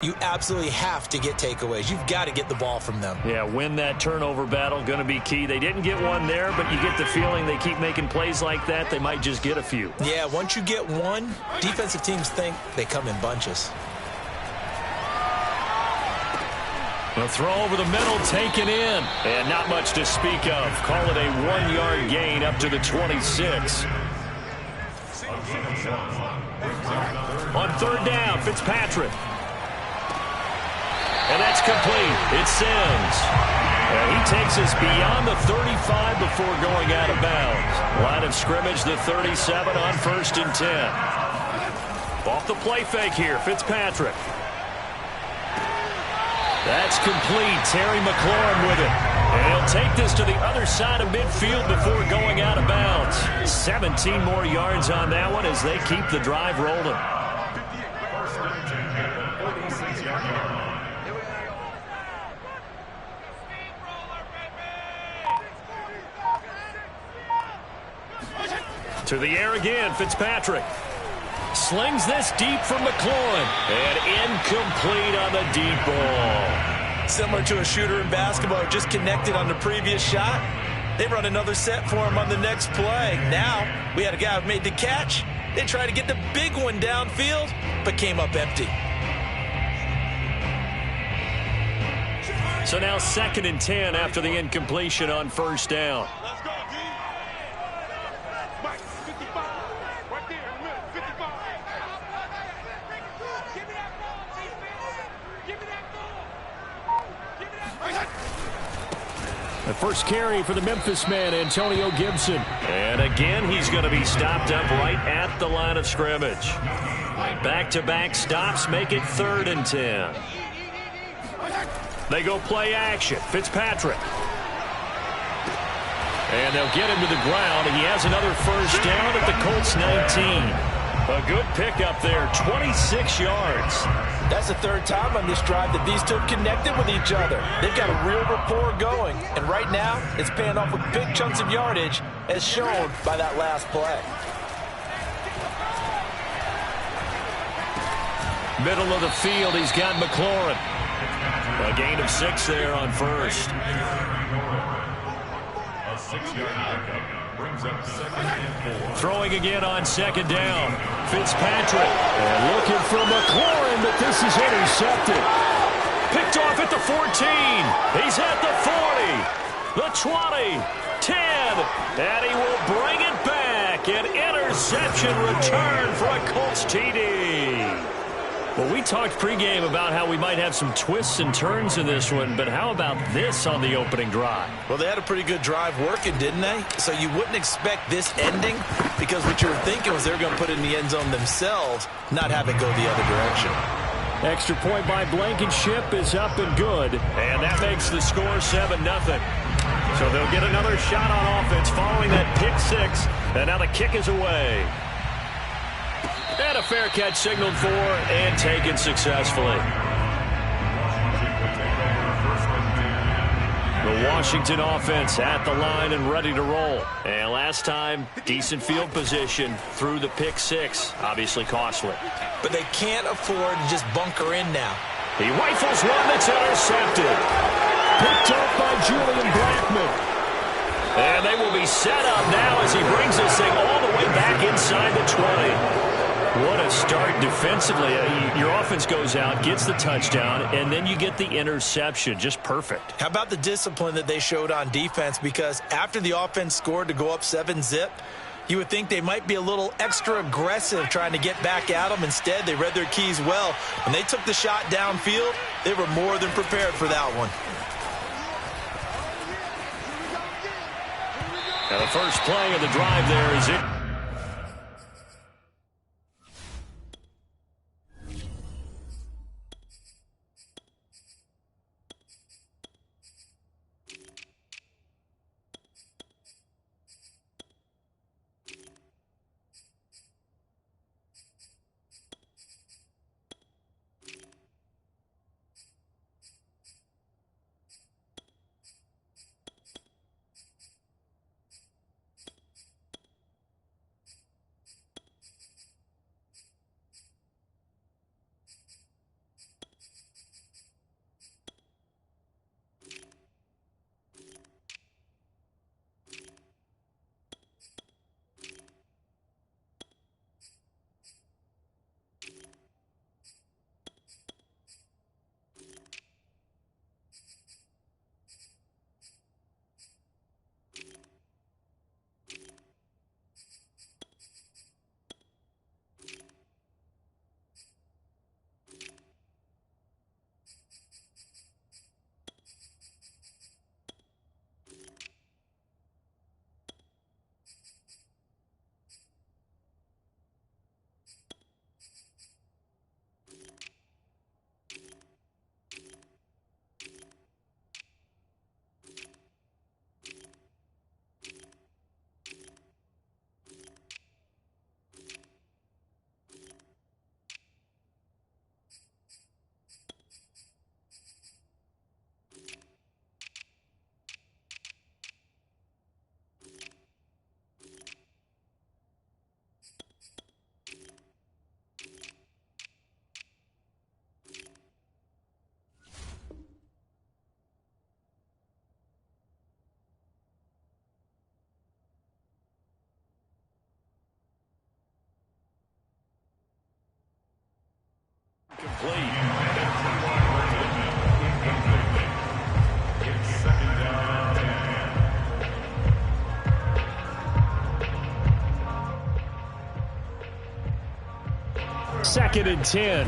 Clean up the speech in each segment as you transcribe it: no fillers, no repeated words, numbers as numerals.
You absolutely have to get takeaways. You've got to get the ball from them. Yeah, win that turnover battle, going to be key. They didn't get one there, but you get the feeling they keep making plays like that, they might just get a few. Yeah, once you get one, defensive teams think they come in bunches. The throw over the middle, taken in, and not much to speak of. Call it a 1-yard gain up to the 26. On third down, Fitzpatrick. And that's complete. It's Sims. And he takes us beyond the 35 before going out of bounds. Line of scrimmage, the 37 on 1st and 10. Off the play fake here, Fitzpatrick. That's complete. Terry McLaurin with it. And he'll take this to the other side of midfield before going out of bounds. 17 more yards on that one as they keep the drive rolling. To the air again, Fitzpatrick. Slings this deep for McLaurin. And incomplete on the deep ball. Similar to a shooter in basketball, just connected on the previous shot. They run another set for him on the next play. Now, we had a guy who made the catch. They tried to get the big one downfield, but came up empty. So now 2nd and 10 after the incompletion on 1st down. The first carry for the Memphis man, Antonio Gibson. And again, he's going to be stopped up right at the line of scrimmage. Back-to-back stops make it 3rd and 10. They go play action. Fitzpatrick. And they'll get him to the ground, and he has another first down at the Colts 19. A good pickup there, 26 yards. That's the 3rd time on this drive that these two connected with each other. They've got a real rapport going, and right now it's paying off with big chunks of yardage as shown by that last play. Middle of the field, he's got McLaurin. A gain of 6 there on 1st. A 6-yard pickup brings up 2nd and 4. Throwing again on 2nd down. Fitzpatrick. And looking for McLaurin, but this is intercepted. Picked off at the 14. He's at the 40. The 20. 10. And he will bring it back. An interception return for a Colts TD. Well, we talked pregame about how we might have some twists and turns in this one, but how about this on the opening drive? Well, they had a pretty good drive working, didn't they? So you wouldn't expect this ending because what you were thinking was they were going to put it in the end zone themselves, not have it go the other direction. Extra point by Blankenship is up and good, and that makes the score 7-0. So they'll get another shot on offense following that pick 6, and now the kick is away. And a fair catch signaled for and taken successfully. The Washington offense at the line and ready to roll. And last time, decent field position through the pick 6. Obviously costly. But they can't afford to just bunker in now. He rifles one that's intercepted. Picked up by Julian Blackman. And they will be set up now as he brings this thing all the way back inside the 20. What a start defensively. Your offense goes out, gets the touchdown, and then you get the interception. Just perfect. How about the discipline that they showed on defense? Because after the offense scored to go up 7-zip, you would think they might be a little extra aggressive trying to get back at them. Instead, they read their keys well. When they took the shot downfield, they were more than prepared for that one. Now the first play of the drive there is it. complete. Second and 10.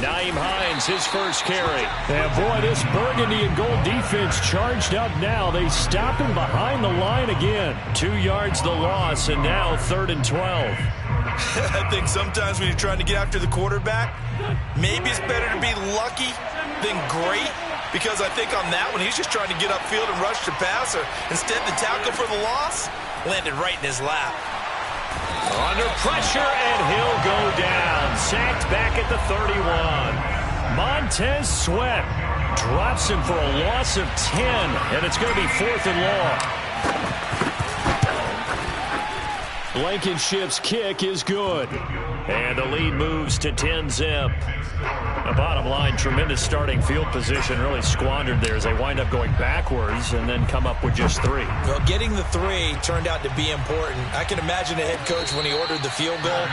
Nyheim Hines, his first carry. And boy, this burgundy and gold defense charged up now. They stop him behind the line again. 2 yards the loss, and now 3rd and 12. I think sometimes when you're trying to get after the quarterback, maybe it's better to be lucky than great. Because I think on that one, he's just trying to get upfield and rush the passer. Instead, the tackle for the loss landed right in his lap. Under pressure, and he'll go down. Sacked back at the 31. Montez Sweat drops him for a loss of 10, and it's going to be 4th and long. Blankenship's kick is good. And the lead moves to 10-zip. The bottom line, tremendous starting field position, really squandered there as they wind up going backwards and then come up with just 3. Well, getting the 3 turned out to be important. I can imagine the head coach when he ordered the field goal.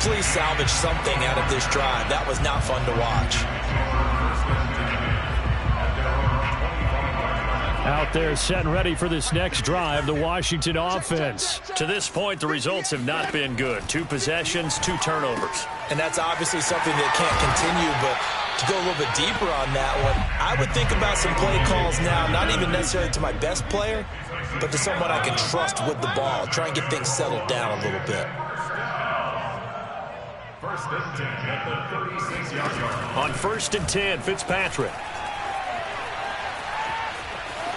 Please salvage something out of this drive. That was not fun to watch. Out there set and ready for this next drive, the Washington offense. To this point, the results have not been good. 2 possessions, 2 turnovers. And that's obviously something that can't continue, but to go a little bit deeper on that one, I would think about some play calls now, not even necessarily to my best player, but to someone I can trust with the ball. Try and get things settled down a little bit. First and 10 at the 36-yard line. On 1st and 10, Fitzpatrick.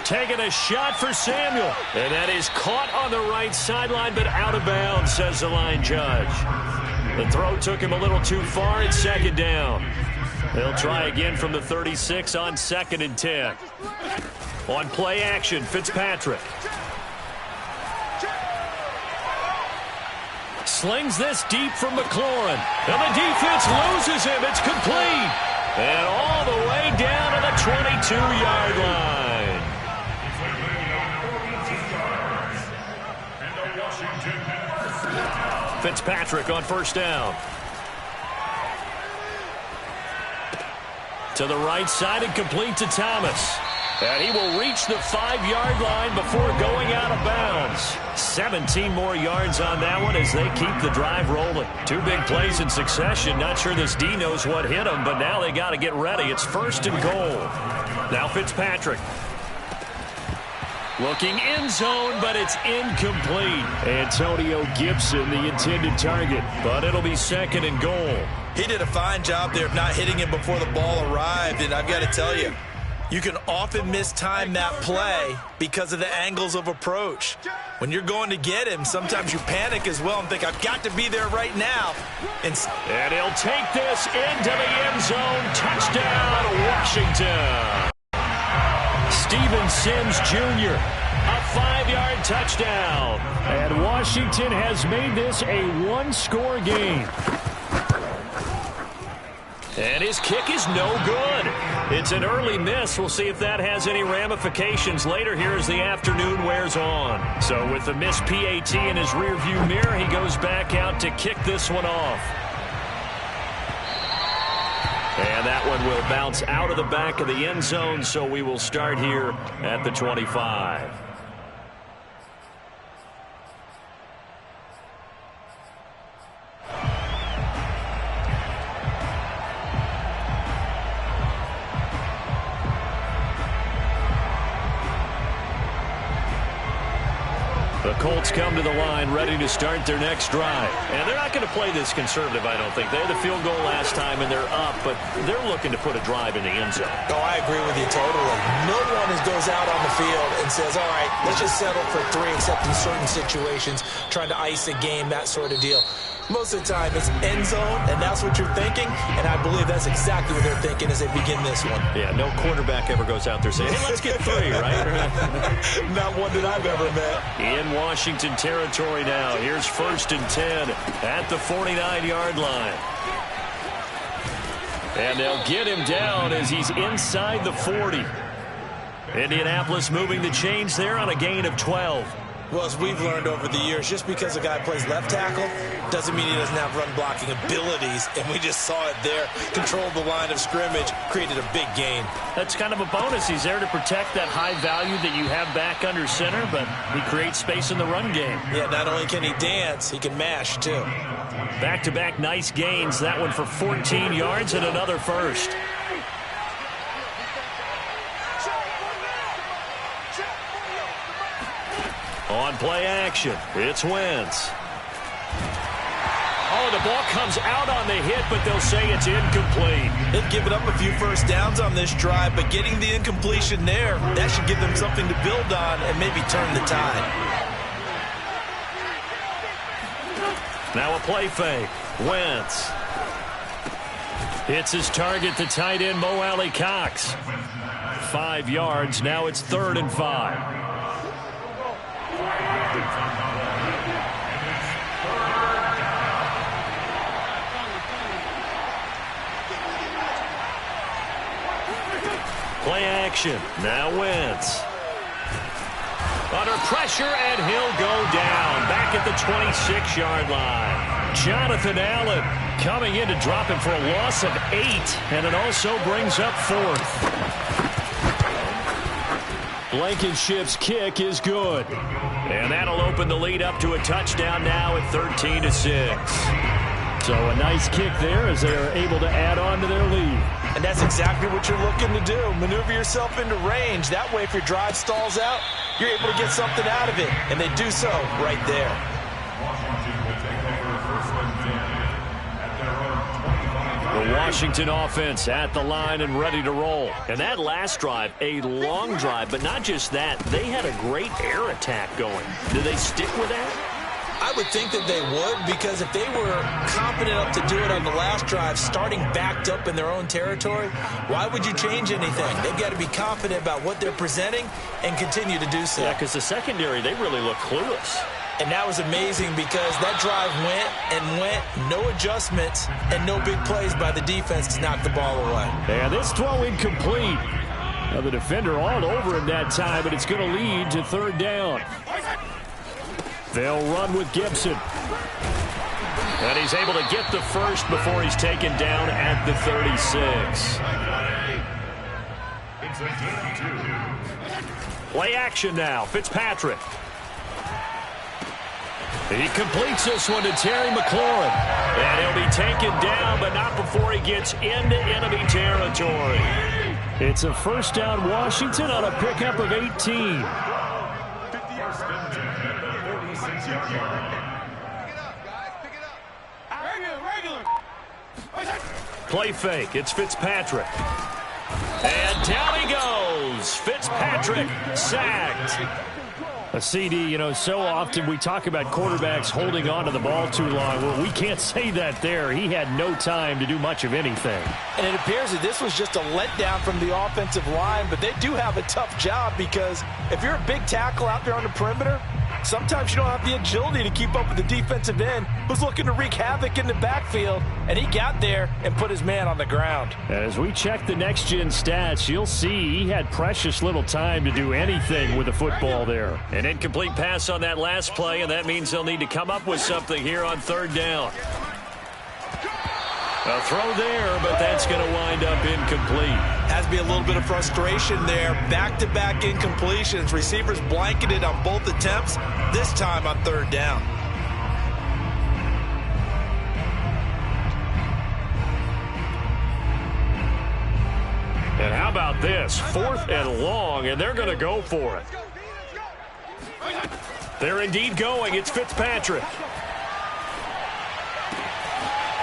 Taking a shot for Samuel. And that is caught on the right sideline, but out of bounds, says the line judge. The throw took him a little too far. It's 2nd down. They'll try again from the 36 on 2nd and 10. On play action, Fitzpatrick. Slings this deep from McLaurin. And the defense loses him. It's complete. And all the way down to the 22-yard line. Fitzpatrick on 1st down. To the right side and complete to Thomas. And he will reach the 5-yard line before going out of bounds. 17 more yards on that one as they keep the drive rolling. 2 big plays in succession. Not sure this D knows what hit him, but now they got to get ready. It's 1st and goal. Now Fitzpatrick. Looking end zone, but it's incomplete. Antonio Gibson, the intended target, but it'll be 2nd and goal. He did a fine job there of not hitting him before the ball arrived, and I've got to tell you, you can often mistime that play because of the angles of approach. When you're going to get him, sometimes you panic as well and think, I've got to be there right now. And he'll take this into the end zone. Touchdown, Washington. Steven Sims Jr., a 5-yard touchdown. And Washington has made this a 1-score game. And his kick is no good. It's an early miss. We'll see if that has any ramifications later here as the afternoon wears on. So with the missed PAT in his rearview mirror, he goes back out to kick this one off. And that one will bounce out of the back of the end zone, so we will start here at the 25. The Colts come to the line ready to start their next drive. And they're not going to play this conservative, I don't think. They had the field goal last time, and they're up, but they're looking to put a drive in the end zone. Oh, I agree with you totally. No one goes out on the field and says, all right, let's just settle for 3, except in certain situations, trying to ice a game, that sort of deal. Most of the time, it's end zone, and that's what you're thinking, and I believe that's exactly what they're thinking as they begin this one. Yeah, no quarterback ever goes out there saying, hey, let's get 3, right? Not one that I've ever met. In Washington territory now. Here's 1st and 10 at the 49-yard line. And they'll get him down as he's inside the 40. Indianapolis moving the chains there on a gain of 12. Well, as we've learned over the years, just because a guy plays left tackle doesn't mean he doesn't have run-blocking abilities, and we just saw it there. Controlled the line of scrimmage, created a big gain. That's kind of a bonus. He's there to protect that high value that you have back under center, but he creates space in the run game. Yeah, not only can he dance, he can mash, too. Back-to-back nice gains. That one for 14 yards and another first. On play action, it's Wentz. Oh, the ball comes out on the hit, but they'll say it's incomplete. They've given up a few first downs on this drive, but getting the incompletion there, that should give them something to build on and maybe turn the tide. Now a play fake. Wentz. Hits his target, the tight end, Mo Alley Cox. 5 yards, now it's 3rd and 5. Play action. Now Wentz. Under pressure, and he'll go down. Back at the 26-yard line. Jonathan Allen coming in to drop him for a loss of 8. And it also brings up 4th. Blankenship's kick is good. And that'll open the lead up to a touchdown now at 13-6. So a nice kick there as they are able to add on to their lead. And that's exactly what you're looking to do. Maneuver yourself into range. That way, if your drive stalls out, you're able to get something out of it. And they do so right there. The Washington offense at the line and ready to roll. And that last drive, a long drive, but not just that. They had a great air attack going. Do they stick with that? I would think that they would, because if they were confident enough to do it on the last drive, starting backed up in their own territory, why would you change anything? They've got to be confident about what they're presenting and continue to do so. Yeah, because the secondary, they really look clueless. And that was amazing because that drive went, no adjustments, and no big plays by the defense to knock the ball away. And this throw incomplete. Now the defender all over him that time, but it's going to lead to 3rd down. They'll run with Gibson. And he's able to get the first before he's taken down at the 36. Play action now. Fitzpatrick. He completes this one to Terry McLaurin. And he'll be taken down, but not before he gets into enemy territory. It's a 1st down Washington on a pickup of 18. Play fake. It's Fitzpatrick. And down he goes. Fitzpatrick sacked. A CD, so often we talk about quarterbacks holding on to the ball too long. Well, we can't say that there. He had no time to do much of anything. And it appears that this was just a letdown from the offensive line, but they do have a tough job because if you're a big tackle out there on the perimeter, sometimes you don't have the agility to keep up with the defensive end who's looking to wreak havoc in the backfield, and he got there and put his man on the ground. As we check the next-gen stats, you'll see he had precious little time to do anything with the football there. An incomplete pass on that last play, and that means they'll need to come up with something here on 3rd down. A throw there, but that's going to wind up incomplete. Has to be a little bit of frustration there. Back-to-back incompletions. Receivers blanketed on both attempts, this time on 3rd down. And how about this? 4th and long, and they're going to go for it. They're indeed going. It's Fitzpatrick.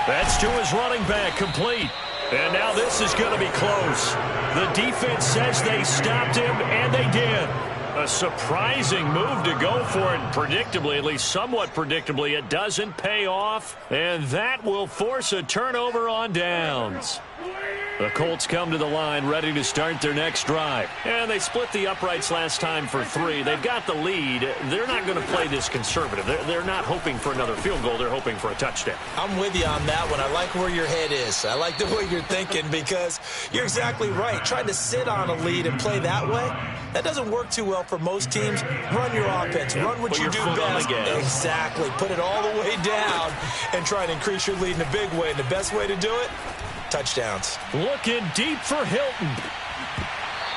That's to his running back, complete. And now this is going to be close. The defense says they stopped him, and they did. A surprising move to go for it. Predictably, at least somewhat predictably, it doesn't pay off. And that will force a turnover on downs. The Colts come to the line ready to start their next drive. And they split the uprights last time for 3. They've got the lead. They're not going to play this conservative. They're not hoping for another field goal. They're hoping for a touchdown. I'm with you on that one. I like where your head is. I like the way you're thinking because you're exactly right. Trying to sit on a lead and play that way, that doesn't work too well for most teams. Run your offense. Run what you do best. Exactly. Put it all the way down and try to increase your lead in a big way. And the best way to do it, touchdowns. Looking deep for Hilton.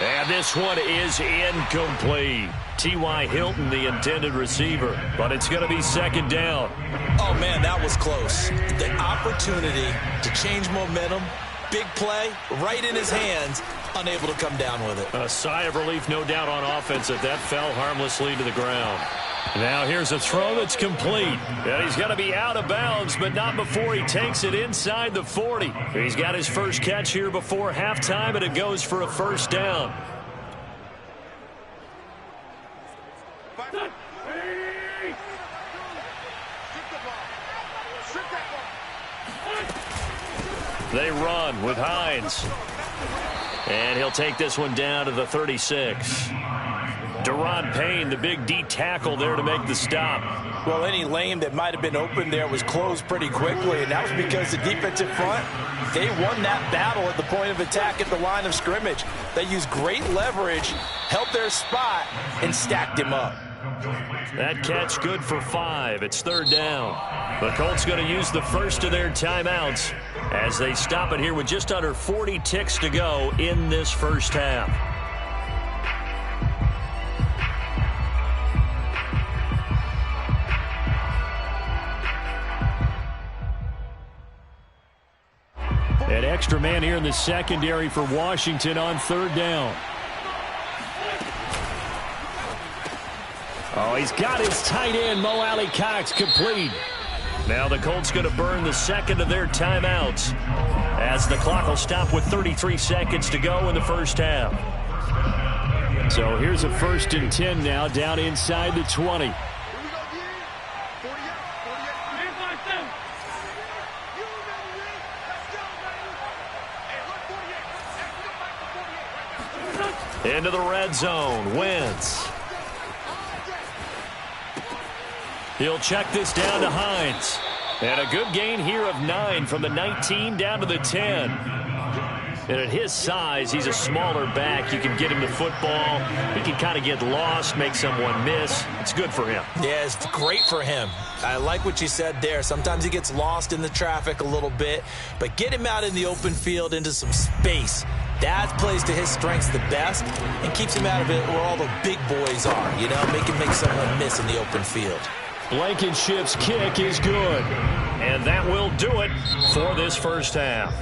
And this one is incomplete. T.Y. Hilton, the intended receiver. But it's going to be second down. Oh, man, that was close. The opportunity to change momentum, big play, right in his hands, unable to come down with it. A sigh of relief, no doubt, on offense if that fell harmlessly to the ground. Now here's a throw that's complete. And he's got to be out of bounds, but not before he takes it inside the 40. He's got his first catch here before halftime, and it goes for a first down. They run with Hines. And he'll take this one down to the 36. Deron Payne, the big D tackle there to make the stop. Well, any lane that might have been open there was closed pretty quickly, and that was because the defensive front, they won that battle at the point of attack at the line of scrimmage. They used great leverage, held their spot, and stacked him up. That catch good for 5. It's third down. The Colts going to use the first of their timeouts as they stop it here with just under 40 ticks to go in this first half. An extra man here in the secondary for Washington on third down. Oh, he's got his tight end, Mo Alley-Cox, complete. Now the Colts going to burn the second of their timeouts as the clock will stop with 33 seconds to go in the first half. So here's a 1st and 10 now down inside the 20. Into the red zone, Wentz. He'll check this down to Hines. And a good gain here of 9 from the 19 down to the 10. And at his size, he's a smaller back. You can get him the football. He can kind of get lost, make someone miss. It's good for him. Yeah, it's great for him. I like what you said there. Sometimes he gets lost in the traffic a little bit, but get him out in the open field into some space. That plays to his strengths the best and keeps him out of it where all the big boys are, you know, make someone miss in the open field. Blankenship's kick is good. And that will do it for this first half.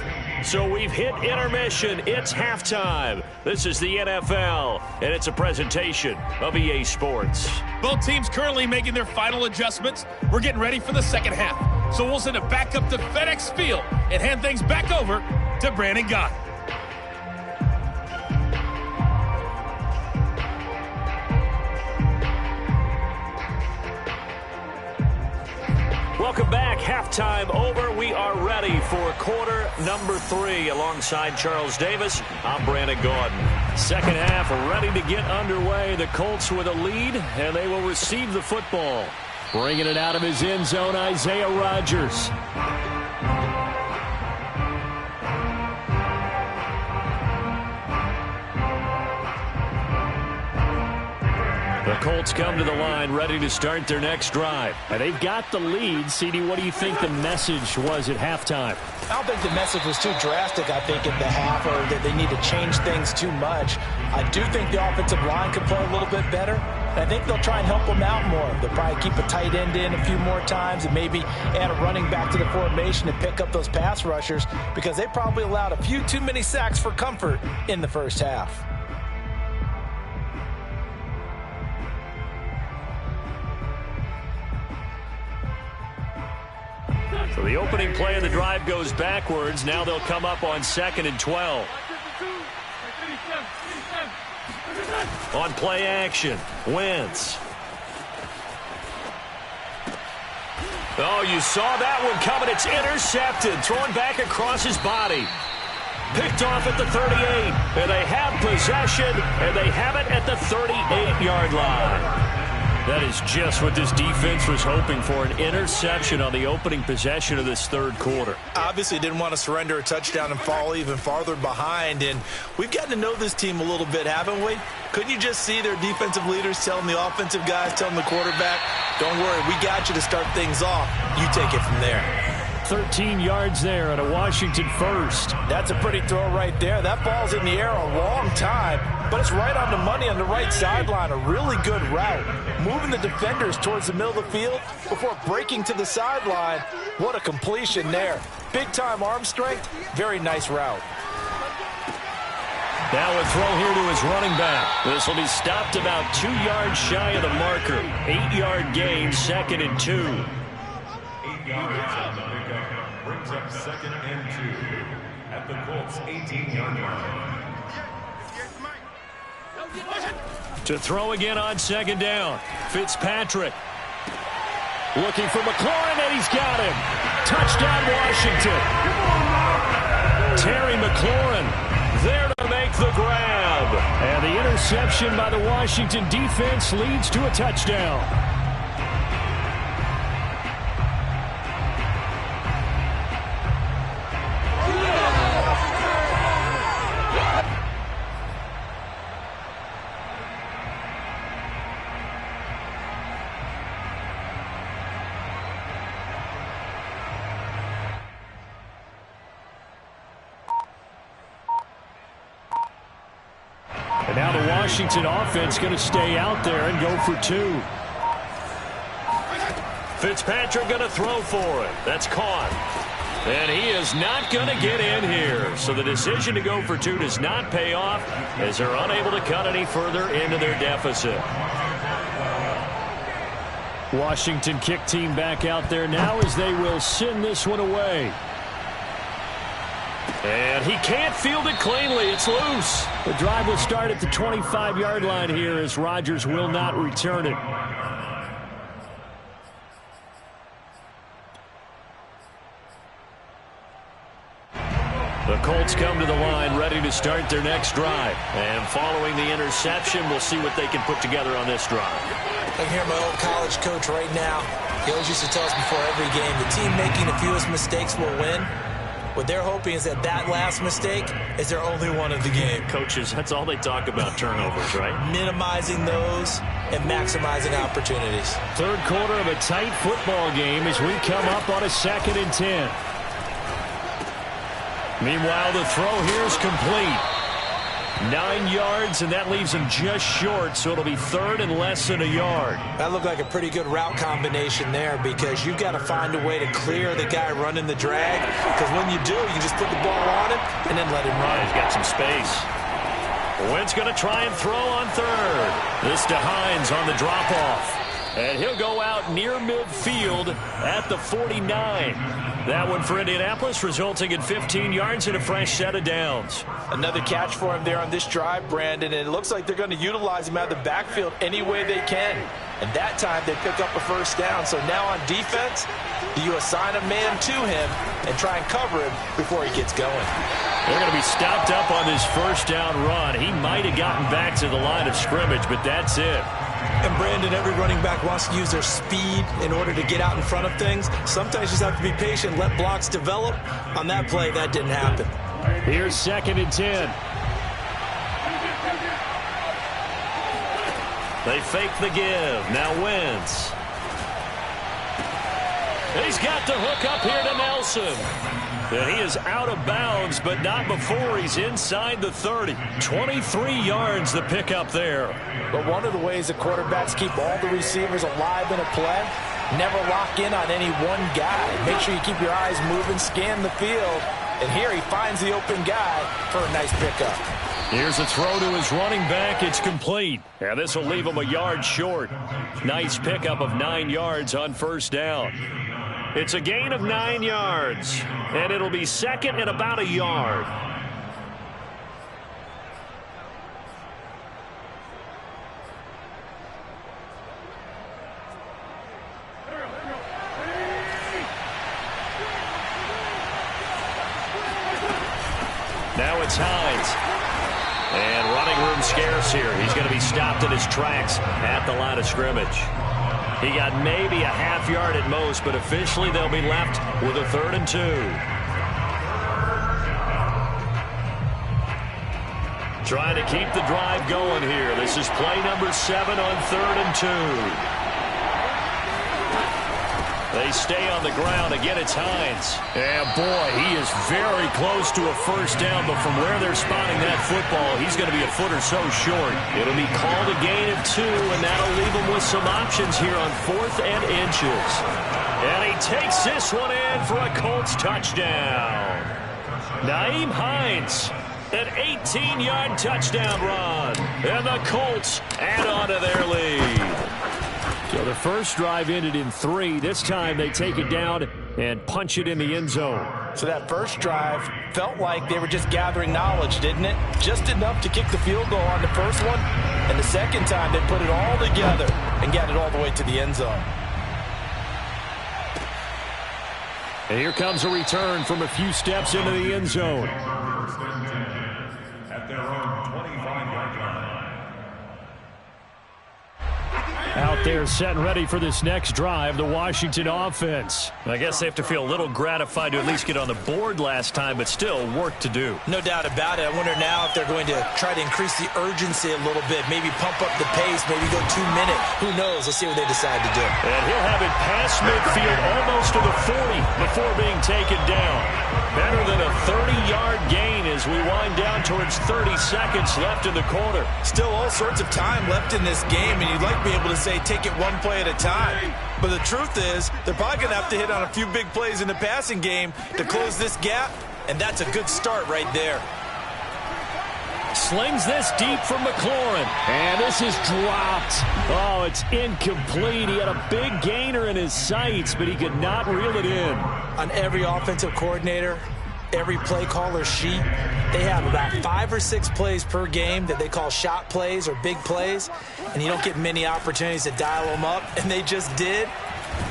So we've hit intermission. It's halftime. This is the NFL, and it's a presentation of EA Sports. Both teams currently making their final adjustments. We're getting ready for the second half. So we'll send it back up to FedEx Field and hand things back over to Brandon Gott. Welcome back. Halftime over. We are ready for quarter number 3. Alongside Charles Davis, I'm Brandon Gordon. Second half ready to get underway. The Colts with a lead, and they will receive the football. Bringing it out of his end zone, Isaiah Rodgers. The Colts come to the line ready to start their next drive. And they've got the lead. CD, what do you think the message was at halftime? I don't think the message was too drastic, I think, at the half, or that they need to change things too much. I do think the offensive line could play a little bit better. And I think they'll try and help them out more. They'll probably keep a tight end in a few more times and maybe add a running back to the formation and pick up those pass rushers because they probably allowed a few too many sacks for comfort in the first half. So the opening play of the drive goes backwards. Now they'll come up on 2nd and 12. On play action, Wentz. Oh, you saw that one coming. It's intercepted. Thrown back across his body. Picked off at the 38. And they have possession, and they have it at the 38-yard line. That is just what this defense was hoping for, an interception on the opening possession of this third quarter. Obviously didn't want to surrender a touchdown and fall even farther behind, and we've gotten to know this team a little bit, haven't we? Couldn't you just see their defensive leaders telling the offensive guys, telling the quarterback, don't worry, we got you to start things off. You take it from there. 13 yards there on a Washington first. That's a pretty throw right there. That ball's in the air a long time, but it's right on the money on the right sideline. A really good route. Moving the defenders towards the middle of the field before breaking to the sideline. What a completion there. Big-time arm strength. Very nice route. Now a throw here to his running back. This will be stopped about 2 yards shy of the marker. 8-yard gain, 2nd and 2. 8 yards on the pickup. Brings up 2nd and 2 at the Colts 18-yard line. To throw again on 2nd down. Fitzpatrick. Looking for McLaurin, and he's got him. Touchdown, Washington. Terry McLaurin there to make the grab. And the interception by the Washington defense leads to a touchdown. And now the Washington offense going to stay out there and go for 2. Fitzpatrick going to throw for it. That's caught. And he is not going to get in here. So the decision to go for 2 does not pay off as they're unable to cut any further into their deficit. Washington kick team back out there now as they will send this one away. And he can't field it cleanly. It's loose. The drive will start at the 25-yard line here as Rodgers will not return it. The Colts come to the line ready to start their next drive. And following the interception, we'll see what they can put together on this drive. I can hear my old college coach right now. He always used to tell us before every game, the team making the fewest mistakes will win. What they're hoping is that last mistake is their only one of the game. Coaches, that's all they talk about, turnovers, right? Minimizing those and maximizing opportunities. Third quarter of a tight football game as we come up on a 2nd and 10. Meanwhile, the throw here is complete. 9 yards, and that leaves him just short, so it'll be 3rd and less than a yard. That looked like a pretty good route combination there because you've got to find a way to clear the guy running the drag because when you do, you just put the ball on him and then let him run. He's got some space. Wentz going to try and throw on 3rd. This to Hines on the drop-off. And he'll go out near midfield at the 49. That one for Indianapolis, resulting in 15 yards and a fresh set of downs. Another catch for him there on this drive, Brandon, and it looks like they're going to utilize him out of the backfield any way they can. And that time they pick up a first down. So now on defense, you assign a man to him and try and cover him before he gets going. They're going to be stopped up on this first down run. He might have gotten back to the line of scrimmage, but that's it. And, Brandon, every running back wants to use their speed in order to get out in front of things. Sometimes you just have to be patient, let blocks develop. On that play, that didn't happen. Here's 2nd and 10. They fake the give. Now Wentz. He's got the hook up here to Nelson. And he is out of bounds, but not before he's inside the 30. 23 yards the pickup there. But one of the ways the quarterbacks keep all the receivers alive in a play, never lock in on any one guy. Make sure you keep your eyes moving, scan the field. And here he finds the open guy for a nice pickup. Here's a throw to his running back. It's complete. And this will leave him a yard short. Nice pickup of 9 yards on first down. It's a gain of 9 yards. And it'll be 2nd and about a yard. it's Hines. And running room scarce here. He's going to be stopped in his tracks at the line of scrimmage. He got maybe a half yard at most, but officially they'll be left with a 3rd and 2. Trying to keep the drive going here. This is play number 7 on 3rd and 2. They stay on the ground. Again, it's Hines. And boy, he is very close to a first down, but from where they're spotting that football, he's going to be a foot or so short. It'll be called a gain of 2, and that'll leave him with some options here on 4th and inches. And he takes this one in for a Colts touchdown. Nyheim Hines, an 18-yard touchdown run. And the Colts add on to their lead. So the first drive ended in 3. This time they take it down and punch it in the end zone. So that first drive felt like they were just gathering knowledge, didn't it? Just enough to kick the field goal on the first one. And the second time they put it all together and got it all the way to the end zone. And here comes a return from a few steps into the end zone. At their own 25-yard line. Out there set and ready for this next drive, the Washington offense. I guess they have to feel a little gratified to at least get on the board last time, but still work to do. No doubt about it. I wonder now if they're going to try to increase the urgency a little bit, maybe pump up the pace, maybe go 2 minute. Who knows? Let's see what they decide to do. And he'll have it past midfield almost to the 40 before being taken down. Better than a 30-yard gain as we wind down towards 30 seconds left in the quarter. Still all sorts of time left in this game, and you'd like to be able to say take it one play at a time. But the truth is, they're probably going to have to hit on a few big plays in the passing game to close this gap, and that's a good start right there. Slings this deep from McLaurin. And this is dropped. Oh, it's incomplete. He had a big gainer in his sights, but he could not reel it in. On every offensive coordinator, every play caller sheet, they have about 5 or 6 plays per game that they call shot plays or big plays, and you don't get many opportunities to dial them up, and they just did,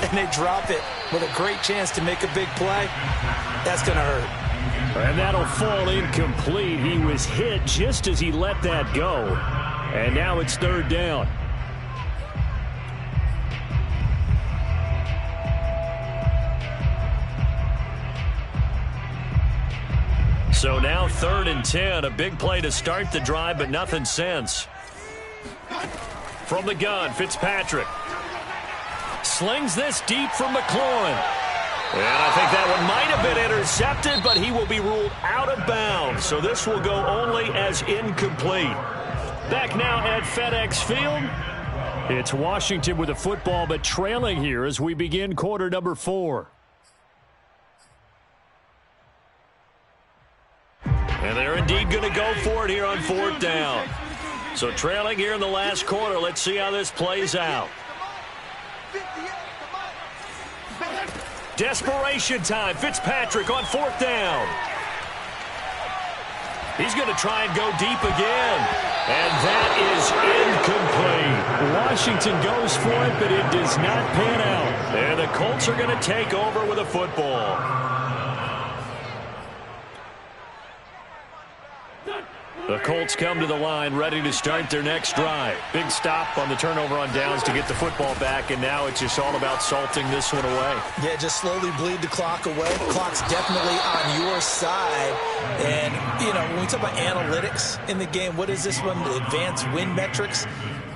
and they drop it with a great chance to make a big play. That's going to hurt. And that'll fall incomplete. He was hit just as he let that go. And now it's 3rd down. So now 3rd and 10. A big play to start the drive, but nothing since. From the gun, Fitzpatrick. Slings this deep from McLaurin. And I think that one might have been intercepted, but he will be ruled out of bounds. So this will go only as incomplete. Back now at FedEx Field. It's Washington with the football, but trailing here as we begin quarter number 4. And they're indeed going to go for it here on 4th down. So trailing here in the last quarter. Let's see how this plays out. Desperation time. Fitzpatrick on 4th down. He's going to try and go deep again. And that is incomplete. Washington goes for it, but it does not pan out. And the Colts are going to take over with a football. The Colts come to the line ready to start their next drive. Big stop on the turnover on downs to get the football back, and now it's just all about salting this one away. Yeah, just slowly bleed the clock away. The clock's definitely on your side. And, you know, when we talk about analytics in the game, what is this one? The advanced win metrics?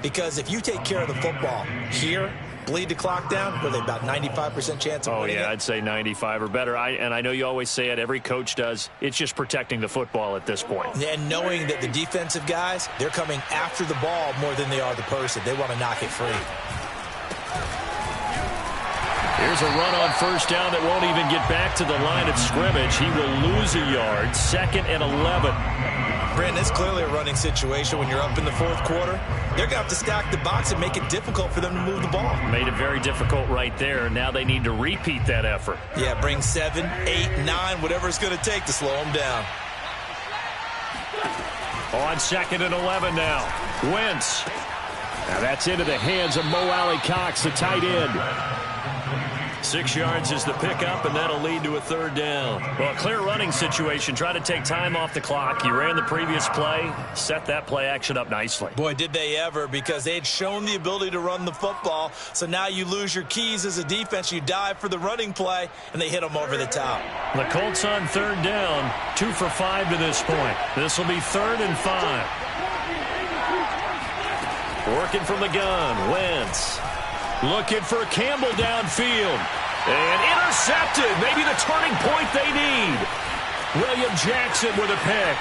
Because if you take care of the football here, bleed the clock down, were they about 95% chance of winning it? I'd say 95 or better. And I know you always say it, every coach does. It's just protecting the football at this point. And knowing that the defensive guys, they're coming after the ball more than they are the person. They want to knock it free. Here's a run on 1st down that won't even get back to the line of scrimmage. He will lose a yard. 2nd and 11. Brandon, it's clearly a running situation when you're up in the 4th quarter. They're going to have to stack the box and make it difficult for them to move the ball. Made it very difficult right there. Now they need to repeat that effort. Yeah, bring 7, 8, 9, whatever it's going to take to slow them down. On 2nd and 11 now. Wentz. Now that's into the hands of Mo Alley-Cox, the tight end. 6 yards is the pickup, and that'll lead to a 3rd down. Well, a clear running situation. Try to take time off the clock. You ran the previous play, set that play action up nicely. Boy, did they ever, because they had shown the ability to run the football. So now you lose your keys as a defense. You dive for the running play, and they hit them over the top. The Colts on 3rd down, 2 for 5 to this point. This will be 3rd and 5. Working from the gun, Wentz. Looking for Campbell downfield. And intercepted. Maybe the turning point they need. William Jackson with a pick.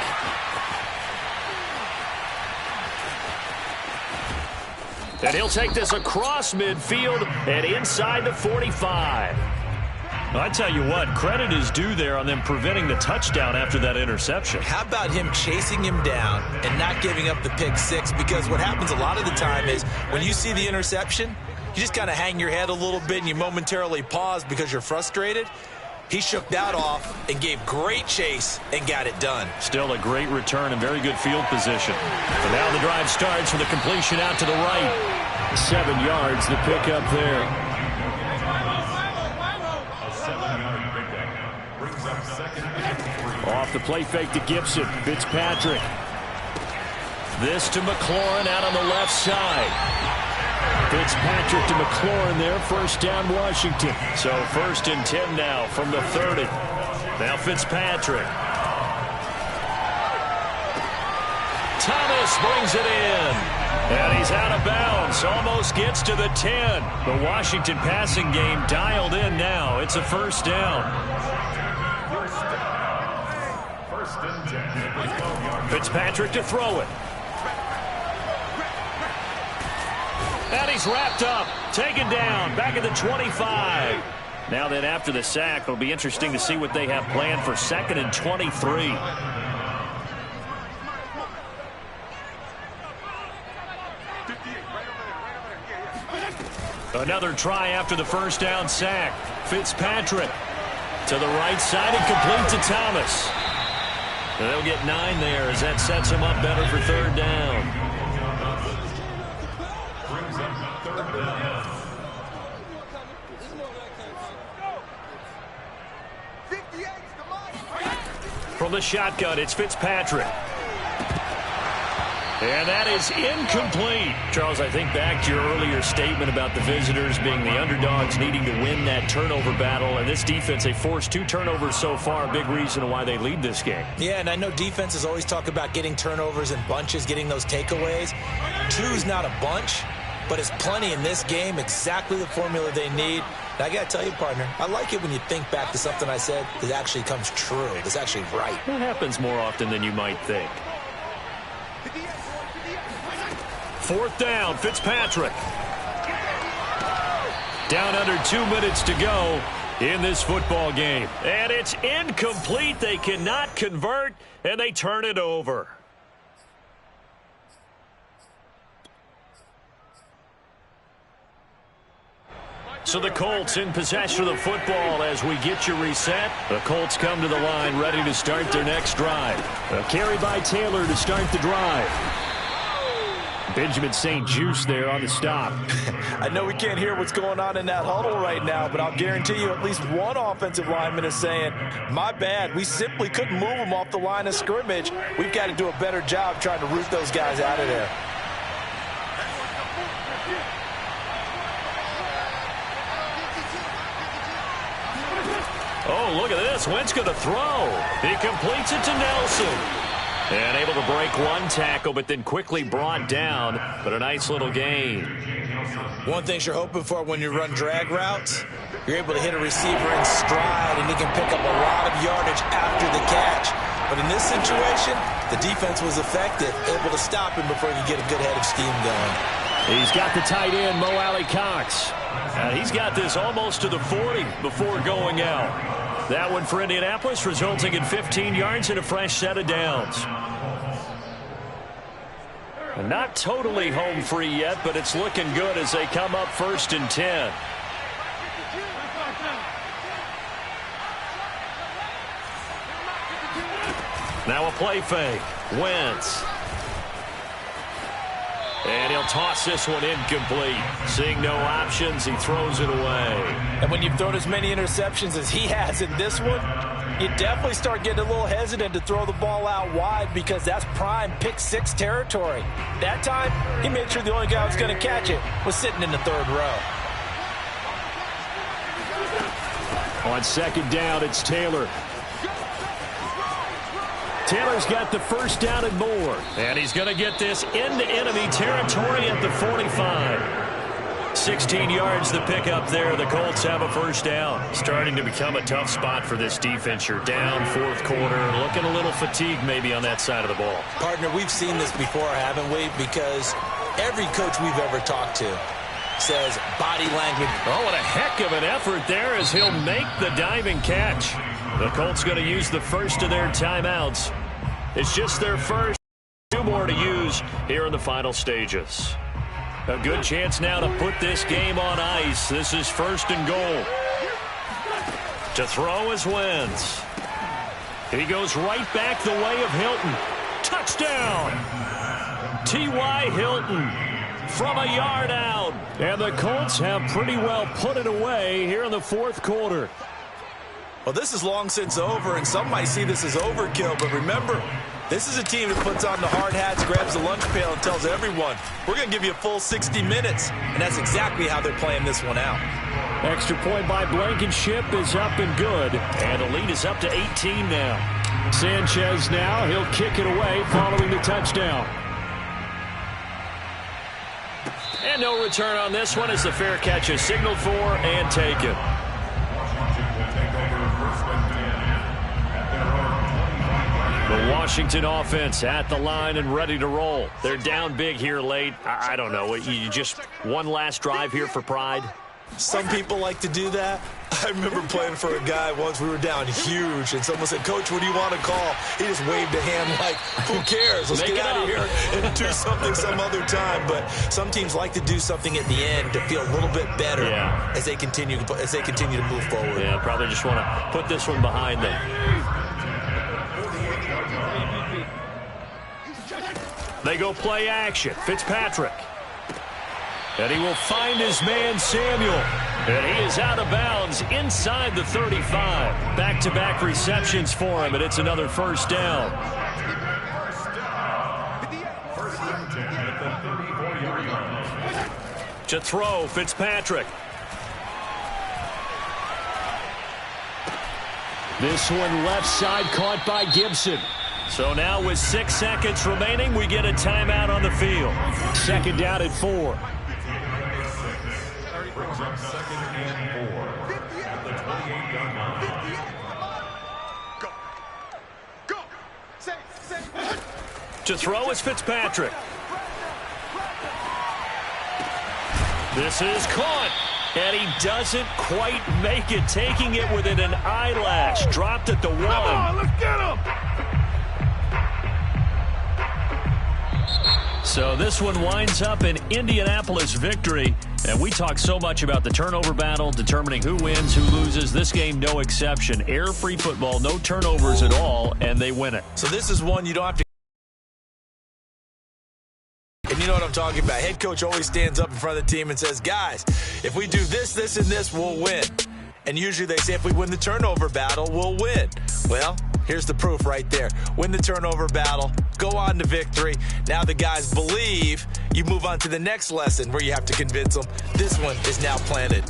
And he'll take this across midfield and inside the 45. Well, I tell you what, credit is due there on them preventing the touchdown after that interception. How about him chasing him down and not giving up the pick six? Because what happens a lot of the time is when you see the interception, you just kind of hang your head a little bit and you momentarily pause because you're frustrated. He shook that off and gave great chase and got it done. Still a great return and very good field position. And now the drive starts with a completion out to the right. 7 yards, the pickup there. A 7-yard pickup brings up 2nd and 3. Off the play fake to Gibson. Fitzpatrick. This to McLaurin out on the left side. Fitzpatrick to McLaurin there. 1st down, Washington. So 1st and 10 now from the 30. Now Fitzpatrick. Thomas brings it in. And he's out of bounds. Almost gets to the 10. The Washington passing game dialed in now. It's a 1st down. 1st and 10. Fitzpatrick to throw it. And he's wrapped up, taken down, back at the 25. Now then, after the sack, it'll be interesting to see what they have planned for 2nd and 23. Another try after the 1st down sack. Fitzpatrick to the right side and complete to Thomas. And they'll get 9 there as that sets him up better for 3rd down. From the shotgun, it's Fitzpatrick. And that is incomplete. Charles, I think back to your earlier statement about the visitors being the underdogs needing to win that turnover battle. And this defense, they forced 2 turnovers so far, a big reason why they lead this game. Yeah, and I know defenses always talk about getting turnovers in bunches, getting those takeaways. 2's not a bunch, but it's plenty in this game, exactly the formula they need. And I got to tell you, partner, I like it when you think back to something I said that actually comes true, that's actually right. It happens more often than you might think. 4th down, Fitzpatrick. Down under 2 minutes to go in this football game. And it's incomplete. They cannot convert, and they turn it over. So the Colts in possession of the football as we get you reset. The Colts come to the line ready to start their next drive. A carry by Taylor to start the drive. Benjamin St. Juste there on the stop. I know we can't hear what's going on in that huddle right now, but I'll guarantee you at least one offensive lineman is saying, my bad, we simply couldn't move them off the line of scrimmage. We've got to do a better job trying to root those guys out of there. Oh, look at this. Wentz going to throw. He completes it to Nelson. And able to break 1 tackle, but then quickly brought down. But a nice little gain. One thing you're hoping for when you run drag routes, you're able to hit a receiver in stride, and he can pick up a lot of yardage after the catch. But in this situation, the defense was effective, able to stop him before he could get a good head of steam going. He's got the tight end, Mo Alley-Cox. He's got this almost to the 40 before going out. That one for Indianapolis, resulting in 15 yards and a fresh set of downs. And not totally home free yet, but it's looking good as they come up 1st and 10. Now a play fake. Wentz. And he'll toss this one incomplete. Seeing no options, he throws it away. And when you've thrown as many interceptions as he has in this one, you definitely start getting a little hesitant to throw the ball out wide because that's prime pick six territory. That time, he made sure the only guy who was going to catch it was sitting in the third row. On second down, it's Taylor. Taylor's got the first down and more. And he's going to get this into enemy territory at the 45. 16 yards the pickup there. The Colts have a first down. Starting to become a tough spot for this defense. You're down fourth quarter. Looking a little fatigued maybe on that side of the ball. Partner, we've seen this before, haven't we? Because every coach we've ever talked to says body language. Oh, what a heck of an effort there as he'll make the diving catch. The Colts going to use the first of their timeouts. It's just their first. Two more to use here in the final stages. A good chance now to put this game on ice. This is first and goal. To throw is Wentz. He goes right back the way of Hilton. Touchdown! T.Y. Hilton from a yard out. And the Colts have pretty well put it away here in the fourth quarter. Well, this is long since over, and some might see this as overkill, but remember, this is a team that puts on the hard hats, grabs the lunch pail, and tells everyone, we're going to give you a full 60 minutes, and that's exactly how they're playing this one out. Extra point by Blankenship is up and good, and the lead is up to 18 now. Sanchez now, he'll kick it away following the touchdown. And no return on this one as the fair catch is signaled for and taken. The Washington offense at the line and ready to roll. They're down big here late. I don't know. You just one last drive here for pride? Some people like to do that. I remember playing for a guy once. We were down huge, and someone said, Coach, what do you want to call? He just waved a hand like, who cares? Let's get out of here and do something some other time. But some teams like to do something at the end to feel a little bit better as they continue to move forward. Yeah, probably just want to put this one behind them. They go play action. Fitzpatrick. And he will find his man, Samuel. And he is out of bounds inside the 35. Back-to-back receptions for him, and it's another first down. To throw, Fitzpatrick. This one left side caught by Gibson. So now with 6 seconds remaining, we get a timeout on the field. Second down at 4. Brings up second and 4 at the 28-yard line. To throw is Fitzpatrick. This is caught. And he doesn't quite make it, taking it within an eyelash. Dropped at the 1. Come on, let's get him. So this one winds up an Indianapolis victory. And we talk so much about the turnover battle, determining who wins, who loses. This game, no exception. Air-free football, no turnovers at all, and they win it. So this is one you don't have to. And you know what I'm talking about. Head coach always stands up in front of the team and says, guys, if we do this, this, and this, we'll win. And usually they say if we win the turnover battle, we'll win. Well, here's the proof right there. Win the turnover battle, go on to victory. Now the guys believe. You move on to the next lesson where you have to convince them. This one is now planted.